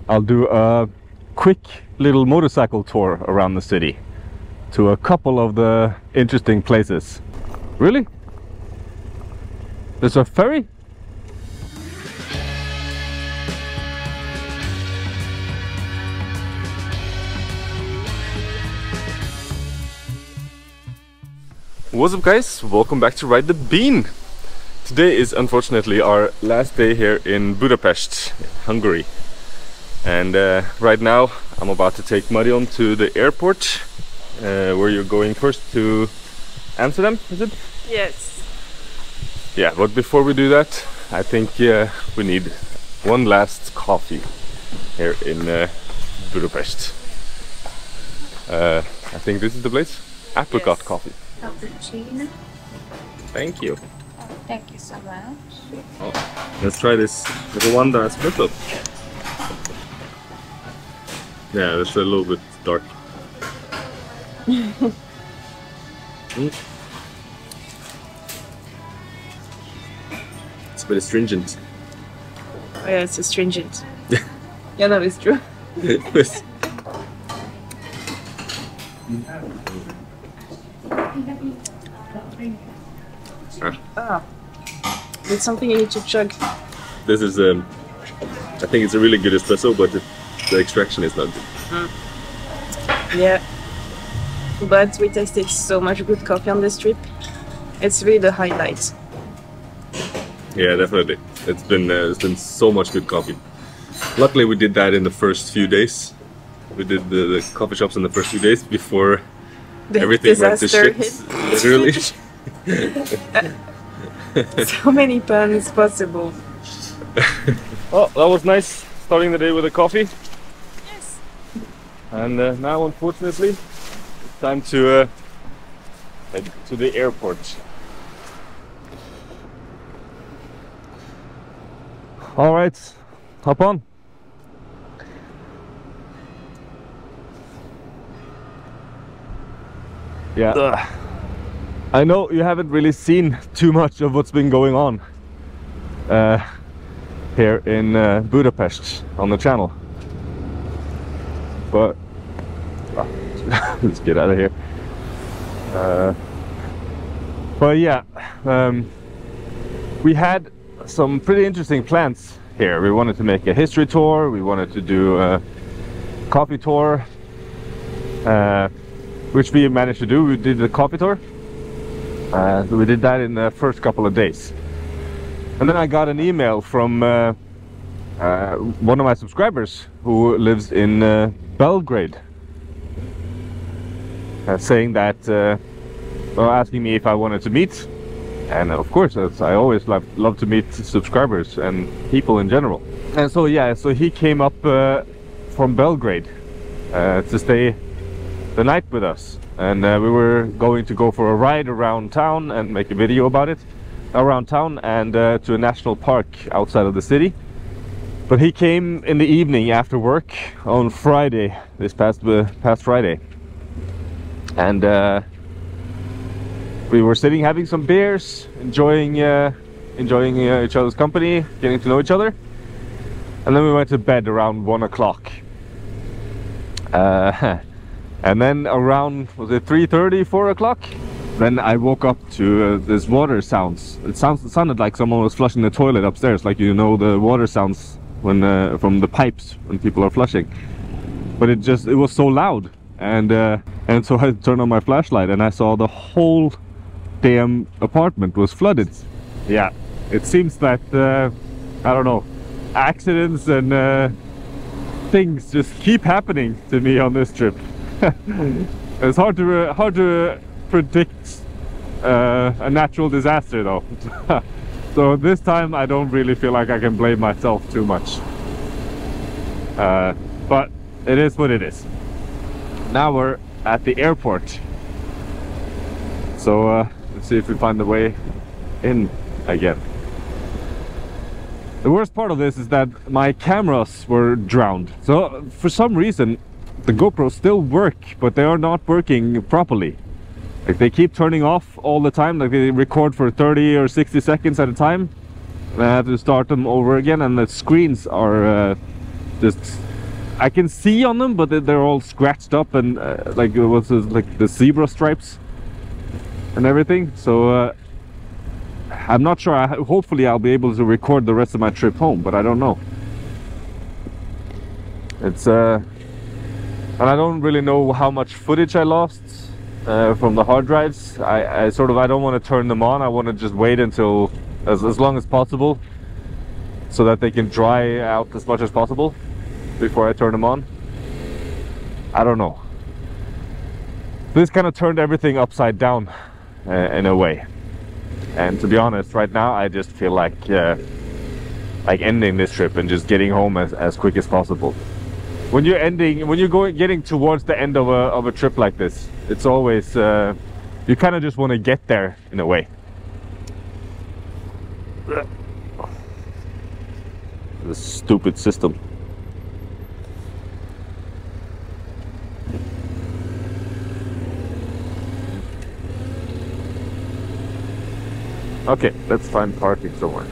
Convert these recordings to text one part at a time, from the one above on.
I'll do a quick little motorcycle tour around the city to a couple of the interesting places. Really? There's a ferry? What's up guys, welcome back to Ride the Bean. Today is unfortunately our last day here in Budapest, Hungary. And right now I'm about to take Marion to the airport, where you're going first to Amsterdam, is it? Yes. Yeah, but before we do that, I think we need one last coffee here in Budapest. I think this is the place? Apricot coffee. Cappuccino. Thank you. Oh, thank you so much. Oh, let's try this Rwanda espresso. Yeah, it's a little bit dark. It's a bit astringent. Oh yeah, it's astringent. Yeah, no, it's true. Ah, it's something you need to chug. This is, I think it's a really good espresso, but the extraction is not good. Yeah, but we tasted so much good coffee on this trip. It's really the highlight. Yeah, definitely. It's been so much good coffee. Luckily, we did that in the first few days. We did the coffee shops in the first few days before everything went to shit. Literally. So many puns possible. Oh, that was nice starting the day with a coffee. Yes. And now, unfortunately, it's time to head to the airport. All right, hop on. Yeah. Ugh. I know you haven't really seen too much of what's been going on here in Budapest on the channel, but let's get out of here. But yeah, we had some pretty interesting plans here. We wanted to make a history tour, we wanted to do a coffee tour, which we managed to do. We did the coffee tour. So we did that in the first couple of days. And then I got an email from one of my subscribers who lives in Belgrade, saying that, well, asking me if I wanted to meet. And of course, I always love to meet subscribers and people in general. And so yeah, so he came up from Belgrade to stay the night with us. And we were going to go for a ride around town and make a video about it around town, and to a national park outside of the city. But he came in the evening after work on Friday, this past Friday, and we were sitting having some beers, enjoying each other's company, getting to know each other, and then we went to bed around 1 o'clock. And then around, was it 3:30, 4 o'clock? Then I woke up to this water sounds. It sounded like someone was flushing the toilet upstairs, like, you know, the water sounds when from the pipes when people are flushing. But it was so loud, and so I turned on my flashlight and I saw the whole damn apartment was flooded. Yeah, it seems that I don't know, accidents and things just keep happening to me on this trip. It's hard to predict a natural disaster though. So this time I don't really feel like I can blame myself too much, but it is what it is. Now we're at the airport, so let's see if we find the way in again. The worst part of this is that my cameras were drowned, so for some reason the GoPros still work, but they are not working properly. Like, they keep turning off all the time, like they record for 30 or 60 seconds at a time, and I have to start them over again, and the screens are just I can see on them, but they're all scratched up and like what's this, like the zebra stripes and everything. So I'm not sure. Hopefully I'll be able to record the rest of my trip home, but I don't know. It's and I don't really know how much footage I lost from the hard drives. I don't want to turn them on. I want to just wait until as long as possible, so that they can dry out as much as possible before I turn them on. I don't know. This kind of turned everything upside down in a way. And to be honest, right now I just feel like ending this trip and just getting home as quick as possible. When you're getting towards the end of a trip like this, it's always you kind of just want to get there in a way. This stupid system. Okay, let's find parking somewhere.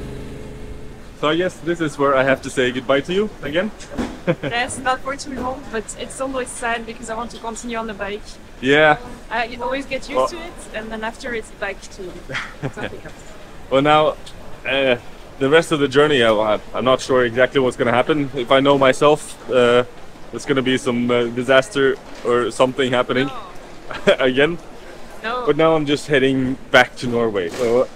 So I guess this is where I have to say goodbye to you again. Yes, not for too long, but it's always sad because I want to continue on the bike. Yeah. I always get used to it, and then after it's back to something else. Well, now the rest of the journey, I'm not sure exactly what's going to happen. If I know myself, there's going to be some disaster or something happening again. No. But now I'm just heading back to Norway. So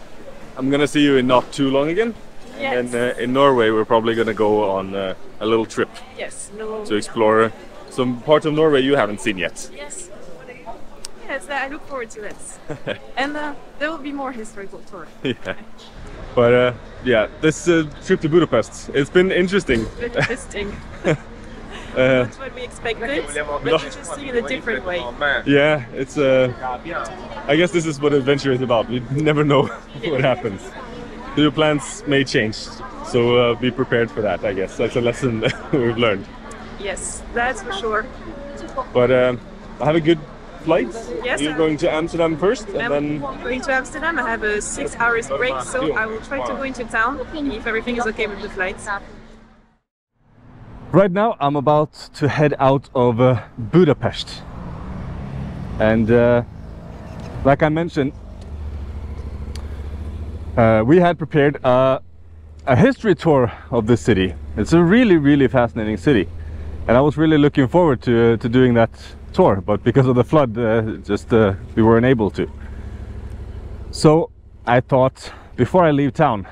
I'm going to see you in not too long again. Yes. And in Norway, we're probably going to go on a little trip. Yes. No. To explore some parts of Norway you haven't seen yet. Yes. Yes, I look forward to this. And there will be more historical tour. Yeah. But yeah, this trip to Budapest, it's been interesting. Interesting. Not what we expected, but interesting in a different way. Yeah, it's I guess this is what adventure is about. You never know what happens. Your plans may change, so be prepared for that, I guess. That's a lesson we've learned. Yes, that's for sure. But have a good flight. Yes, You're going to Amsterdam first, and then... going to Amsterdam. I have a 6 hours break, so I will try to go into town if everything is okay with the flights. Right now I'm about to head out of Budapest. And like I mentioned, we had prepared a history tour of the city. It's a really fascinating city, and I was really looking forward to doing that tour, but because of the flood, we weren't able to. So I thought, before I leave town,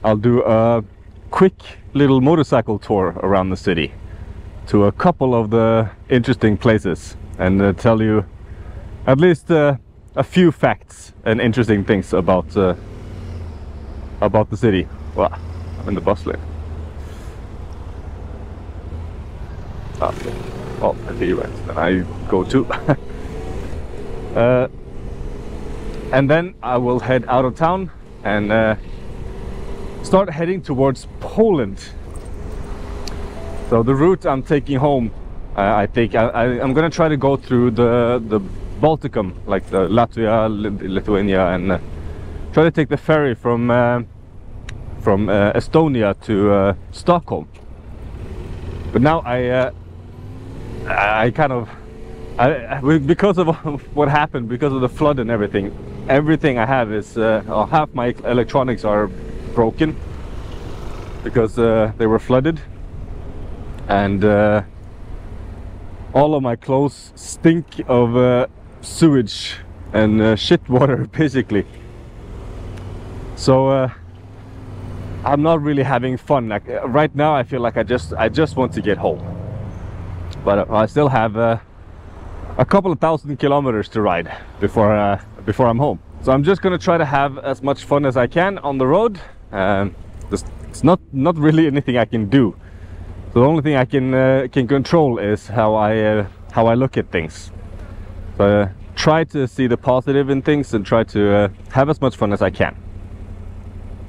I'll do a quick little motorcycle tour around the city to a couple of the interesting places, and tell you at least a few facts and interesting things about the city. Well, I'm in the bus lane. Oh, I see you right. Then I go too. And then I will head out of town and start heading towards Poland. So the route I'm taking home, I think I'm gonna try to go through the Balticum, like the Latvia, Lithuania, and try to take the ferry from Estonia to Stockholm. But now because of what happened, because of the flood and everything I have is half my electronics are broken because they were flooded, and all of my clothes stink of sewage and shit water basically. So I'm not really having fun. Like right now I feel like I just want to get home, but I still have a couple of thousand kilometers to ride before I'm home. So I'm just gonna try to have as much fun as I can on the road. It's not really anything I can do. So the only thing I can control is how I look at things. So try to see the positive in things and try to have as much fun as I can.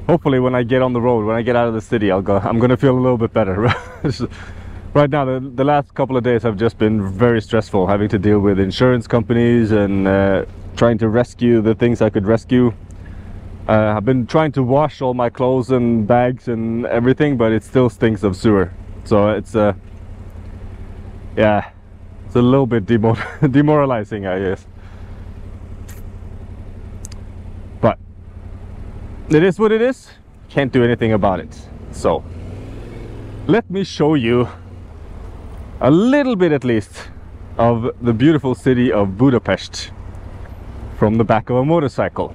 Hopefully when I get on the road, when I get out of the city, I'm gonna feel a little bit better. Right now, the last couple of days have just been very stressful, having to deal with insurance companies and trying to rescue the things I could rescue. I've been trying to wash all my clothes and bags and everything, but it still stinks of sewer. So yeah, it's a little bit demoralizing, I guess. But it is what it is. Can't do anything about it. So let me show you a little bit, at least, of the beautiful city of Budapest from the back of a motorcycle.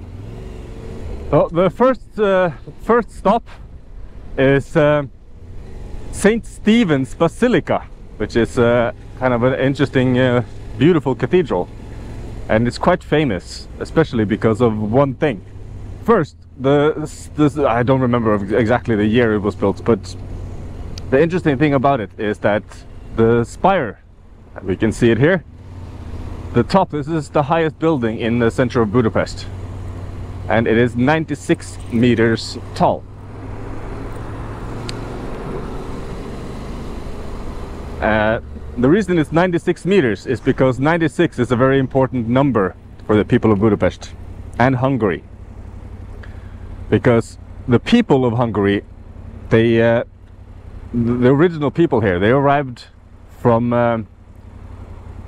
Well, the first stop is St. Stephen's Basilica, which is kind of an interesting, beautiful cathedral, and it's quite famous, especially because of one thing. First, I don't remember exactly the year it was built, but the interesting thing about it is that the spire, we can see it here, the top, this is the highest building in the center of Budapest, and it is 96 meters tall. The reason it's 96 meters is because 96 is a very important number for the people of Budapest and Hungary. Because the people of Hungary, the original people here, they arrived from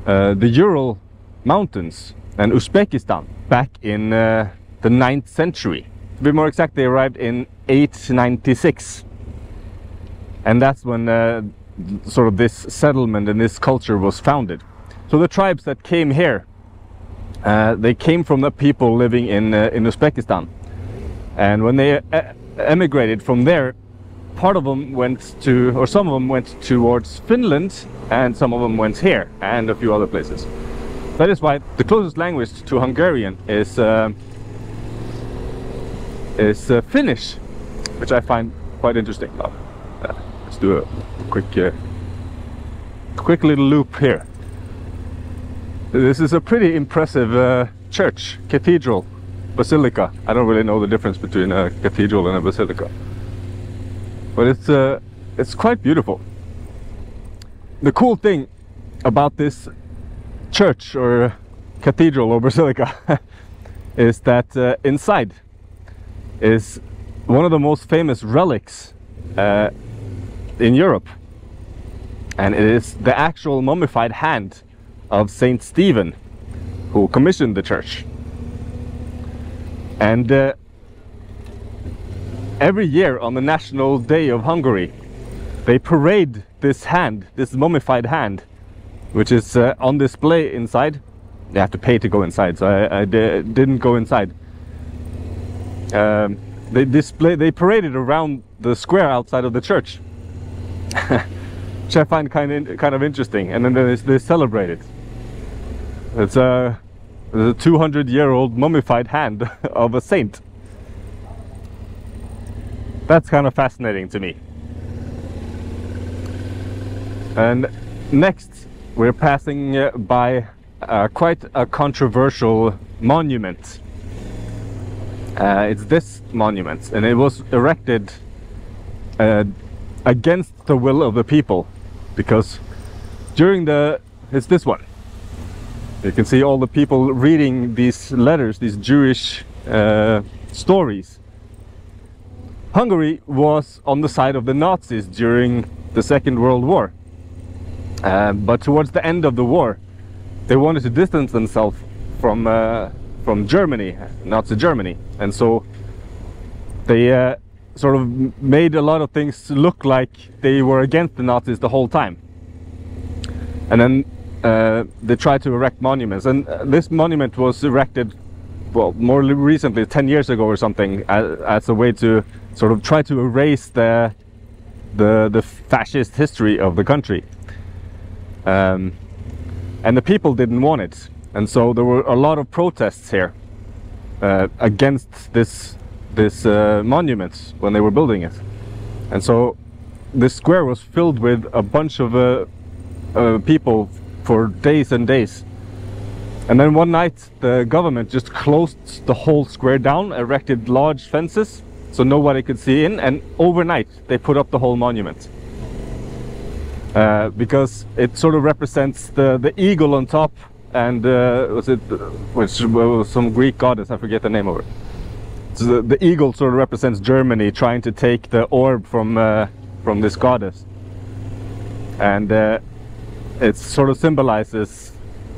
the Ural Mountains and Uzbekistan back in the 9th century. To be more exact, they arrived in 896. And that's when sort of this settlement and this culture was founded. So the tribes that came here, they came from the people living in Uzbekistan. And when they emigrated from there, part of them went to, or some of them went towards Finland, and some of them went here, and a few other places. That is why the closest language to Hungarian is Finnish, which I find quite interesting. Let's do a quick little loop here. This is a pretty impressive church, cathedral, basilica. I don't really know the difference between a cathedral and a basilica, but it's quite beautiful. The cool thing about this church or cathedral or basilica is that inside is one of the most famous relics in Europe, and it is the actual mummified hand of Saint Stephen, who commissioned the church. And every year on the National Day of Hungary, they parade this hand, this mummified hand, which is on display inside. You have to pay to go inside, so I didn't go inside. They parade it around the square outside of the church, which I find kind of interesting. And then they celebrate it. It's a 200-year-old mummified hand of a saint. That's kind of fascinating to me. And next we're passing by quite a controversial monument. It's this monument, and it was erected against the will of the people, because during it's this one. You can see all the people reading these letters, these Jewish stories. Hungary was on the side of the Nazis during the Second World War. But towards the end of the war, they wanted to distance themselves from Germany, Nazi Germany. And so they sort of made a lot of things look like they were against the Nazis the whole time. And then they tried to erect monuments, and this monument was erected, well, more recently, 10 years ago or something, as a way to sort of try to erase the fascist history of the country. And the people didn't want it, and so there were a lot of protests here against this monument when they were building it. And so this square was filled with a bunch of people for days and days. And then one night the government just closed the whole square down, erected large fences so nobody could see in, and overnight they put up the whole monument. Because it sort of represents the eagle on top, and which was some Greek goddess, I forget the name of it. So the eagle sort of represents Germany trying to take the orb from this goddess. And it sort of symbolizes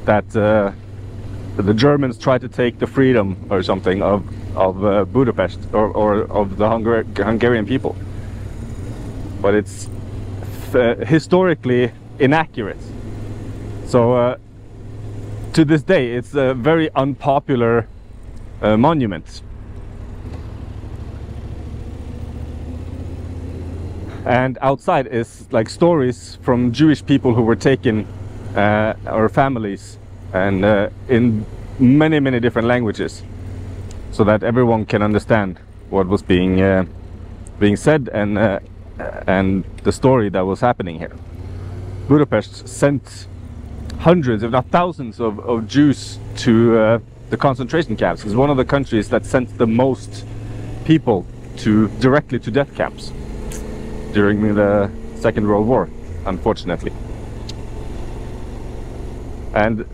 that the Germans tried to take the freedom or something of Budapest or of the Hungarian people. But it's historically inaccurate. So to this day, it's a very unpopular monument. And outside is like stories from Jewish people who were taken, or families, and in many different languages, so that everyone can understand what was being said and the story that was happening here. Budapest sent hundreds, if not thousands, of Jews to the concentration camps. It's one of the countries that sent the most people directly to death camps during the Second World War, unfortunately. And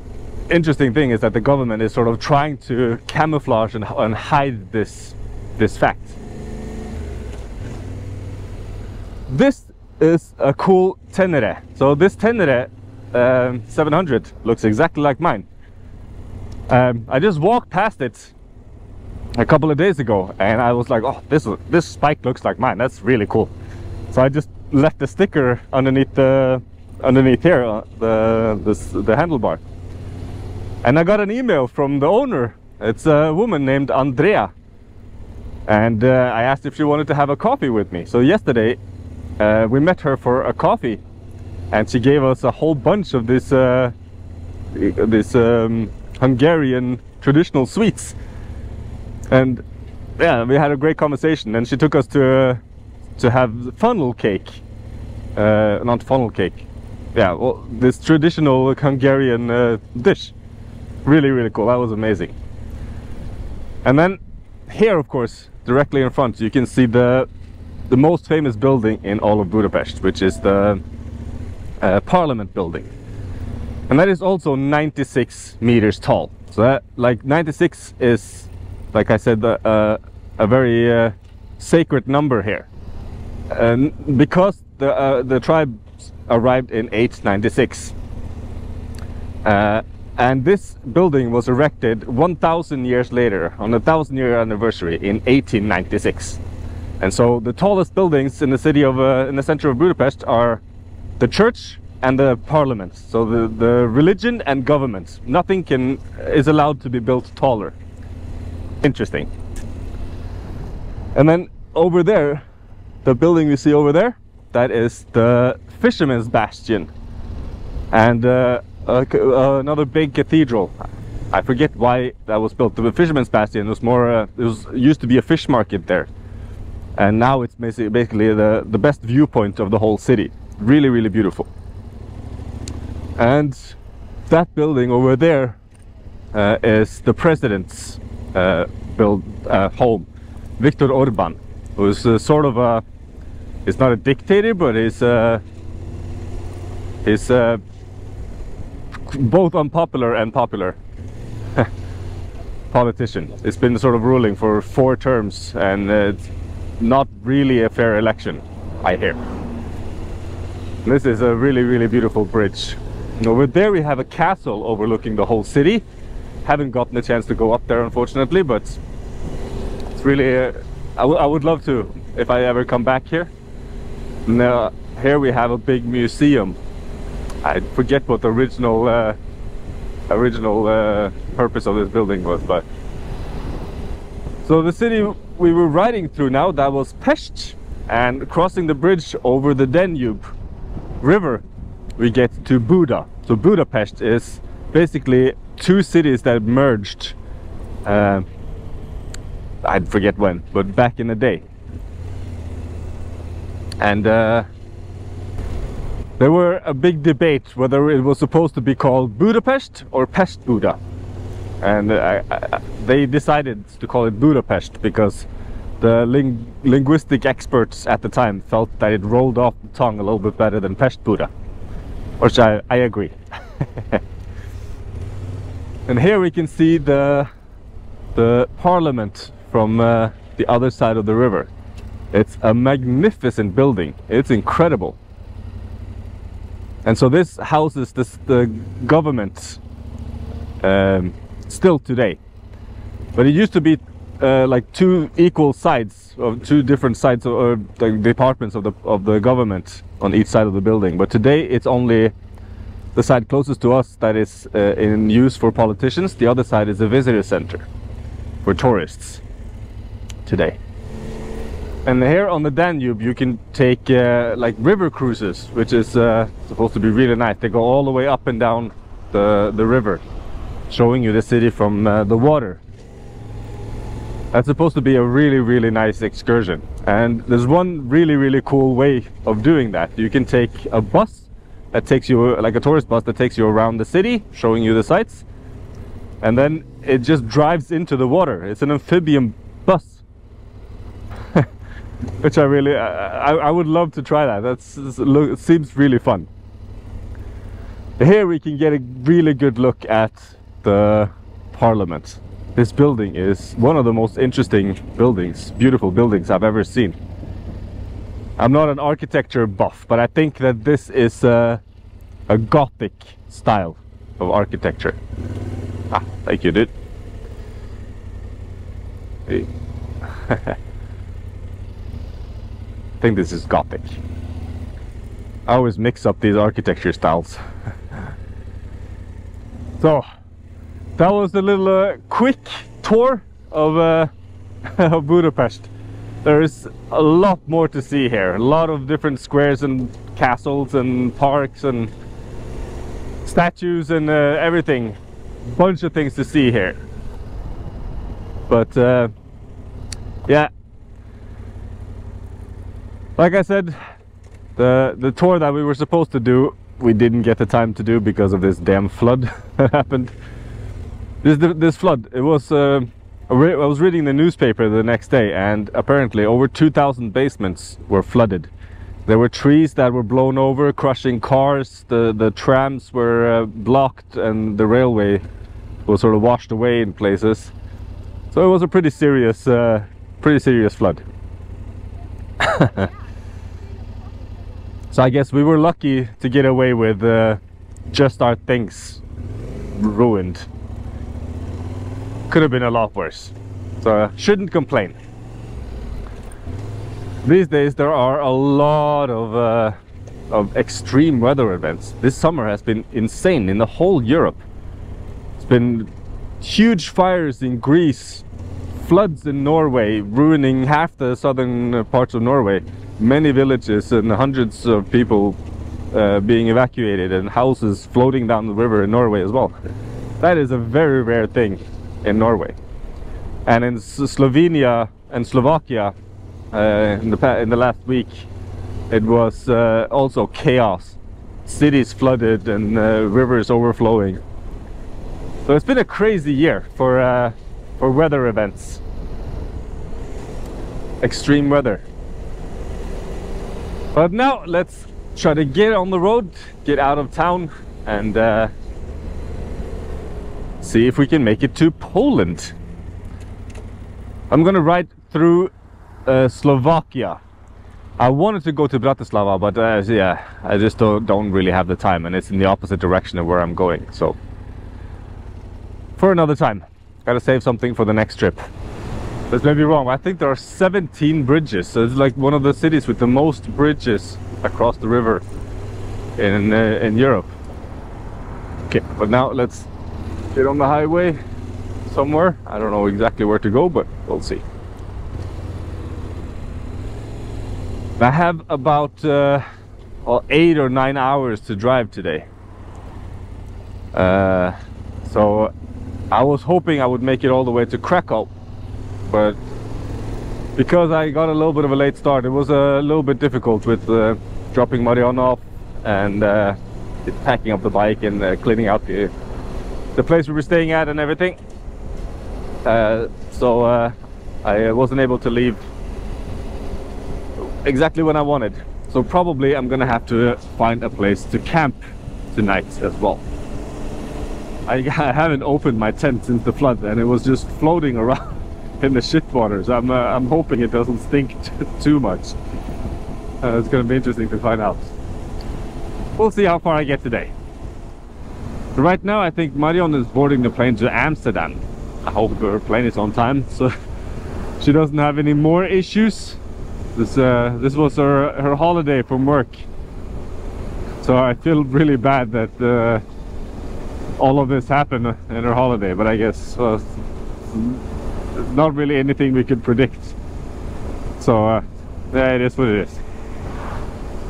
interesting thing is that the government is sort of trying to camouflage and hide this fact. This is a cool Tenere. So this Tenere 700 looks exactly like mine. I just walked past it a couple of days ago and I was like, oh, this spike looks like mine. That's really cool. So I just left the sticker underneath here, the handlebar. And I got an email from the owner. It's a woman named Andrea. And I asked if she wanted to have a coffee with me. So yesterday we met her for a coffee, and she gave us a whole bunch of this Hungarian traditional sweets. And yeah, we had a great conversation. And she took us to have funnel cake, not funnel cake. Yeah, well, this traditional Hungarian dish. Really cool. That was amazing. And then here, of course, directly in front, you can see the most famous building in all of Budapest, which is the Parliament building. And that is also 96 meters tall. So that, like, 96 is, like I said, a very sacred number here. And because the tribes arrived in 896. And this building was erected 1,000 years later, on the 1,000-year anniversary in 1896. And so the tallest buildings in the city of, in the center of Budapest are the church and the parliament. So the religion and government. Nothing is allowed to be built taller. Interesting. And then over there, the building you see over there, that is the Fisherman's Bastion. And another big cathedral. I forget why that was built. The Fisherman's Bastion was more, used to be a fish market there. And now it's basically the best viewpoint of the whole city. Really beautiful. And that building over there is the president's home, Viktor Orban, who's sort of a, he's not a dictator, but he's both unpopular and popular politician. It's been sort of ruling for 4 terms, and it's not really a fair election, I hear. This is a really beautiful bridge. And over there we have a castle overlooking the whole city. Haven't gotten a chance to go up there, unfortunately, but it's really I would love to if I ever come back here. Now here we have a big museum. I forget what the original purpose of this building was, but so the city we were riding through now, that was Pest, and crossing the bridge over the Danube river we get to Buda. So Budapest is basically 2 cities that merged, I forget when, but back in the day. And there were a big debate whether it was supposed to be called Budapest or Pest Buda. And they decided to call it Budapest because the linguistic experts at the time felt that it rolled off the tongue a little bit better than Pest Buda. Which I agree. And here we can see the parliament from the other side of the river. It's a magnificent building. It's incredible. And so this houses the government still today. But it used to be like two equal sides, of two different sides, or the departments of the government on each side of the building. But today it's only the side closest to us that is in use for politicians. The other side is a visitor center for tourists today. And here on the Danube you can take like river cruises, which is supposed to be really nice. They go all the way up and down the river, showing you the city from the water. That's supposed to be a really nice excursion. And there's one really cool way of doing that. You can take a bus that takes you, like a tourist bus that takes you around the city, showing you the sights, and then it just drives into the water. It's an amphibian bus. Which I would love to try that. It seems really fun. Here we can get a really good look at the Parliament. This building is one of the most interesting buildings, beautiful buildings I've ever seen. I'm not an architecture buff, but I think that this is a Gothic style of architecture. Ah, thank you, dude. Hey. I think this is Gothic. I always mix up these architecture styles. So, that was a little quick tour of of Budapest. There is a lot more to see here. A lot of different squares and castles and parks and statues and everything. Bunch of things to see here. But yeah, like I said, the tour that we were supposed to do, we didn't get the time to do because of this damn flood that happened. This flood, it was I was reading the newspaper the next day, and apparently over 2,000 basements were flooded. There were trees that were blown over, crushing cars. The trams were blocked, and the railway was sort of washed away in places. So it was a pretty serious flood. So I guess we were lucky to get away with just our things ruined. Could have been a lot worse, so shouldn't complain. These days there are a lot of extreme weather events. This summer has been insane in the whole Europe. It's been huge fires in Greece, floods in Norway, ruining half the southern parts of Norway, many villages and hundreds of people being evacuated, and houses floating down the river in Norway as well. That is a very rare thing in Norway. And in Slovenia and Slovakia in the last week, it was also chaos. Cities flooded and rivers overflowing. So it's been a crazy year for weather events, extreme weather. But now let's try to get on the road, get out of town, and see if we can make it to Poland. I'm gonna ride through Slovakia. I wanted to go to Bratislava, but yeah, I just don't really have the time, and it's in the opposite direction of where I'm going. So for another time, gotta save something for the next trip. This may be wrong, I think there are 17 bridges, so it's like one of the cities with the most bridges across the river in Europe. Okay, but now let's get on the highway somewhere. I don't know exactly where to go, but we'll see. I have about 8 or 9 hours to drive today. So I was hoping I would make it all the way to Krakow, but because I got a little bit of a late start, it was a little bit difficult with dropping Marion off and packing up the bike and cleaning out the place we were staying at and everything. So I wasn't able to leave exactly when I wanted. So probably I'm gonna have to find a place to camp tonight as well. I haven't opened my tent since the flood, and it was just floating around in the shit waters. I'm hoping it doesn't stink too much. It's gonna be interesting to find out. we'll see how far I get today. Right now I think Marion is boarding the plane to Amsterdam. I hope her plane is on time, so she doesn't have any more issues. This was her holiday from work. So I feel really bad that all of this happened in her holiday, but I guess it's not really anything we could predict. So yeah, it is what it is.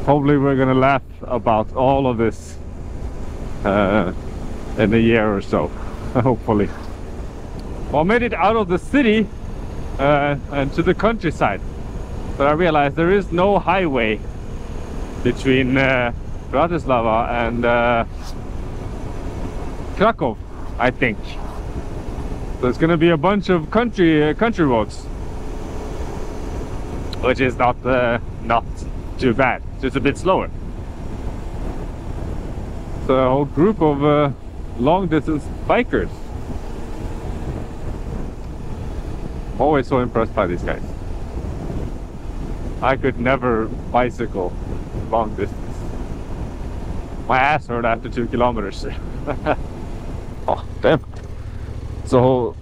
Hopefully we're gonna laugh about all of this in a year or so. Hopefully. Well, I made it out of the city and to the countryside, but I realized there is no highway between Bratislava and Krakow, I think. So it's gonna be a bunch of country roads, which is not too bad. Just a bit slower. So a whole group of long distance bikers. I'm always so impressed by these guys. I could never bicycle long distance. My ass hurt after 2 kilometers. Oh damn! It's a whole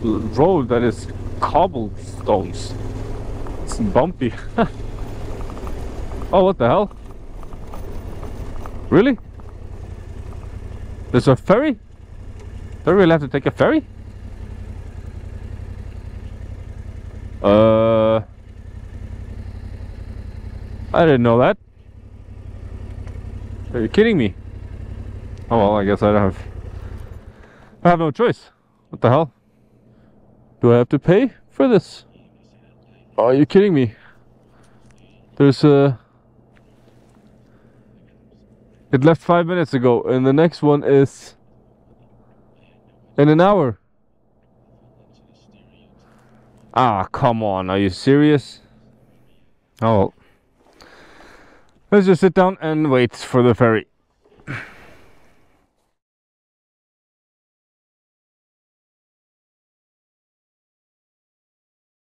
road that is cobblestones. It's bumpy. Oh, what the hell? Really? There's a ferry? Do I really have to take a ferry? I didn't know that. Are you kidding me? Oh well, I guess I have no choice. What the hell? Do I have to pay for this? Oh, are you kidding me? There's it left 5 minutes ago, and the next one is in an hour. Ah, come on, are you serious? Oh well. Let's just sit down and wait for the ferry.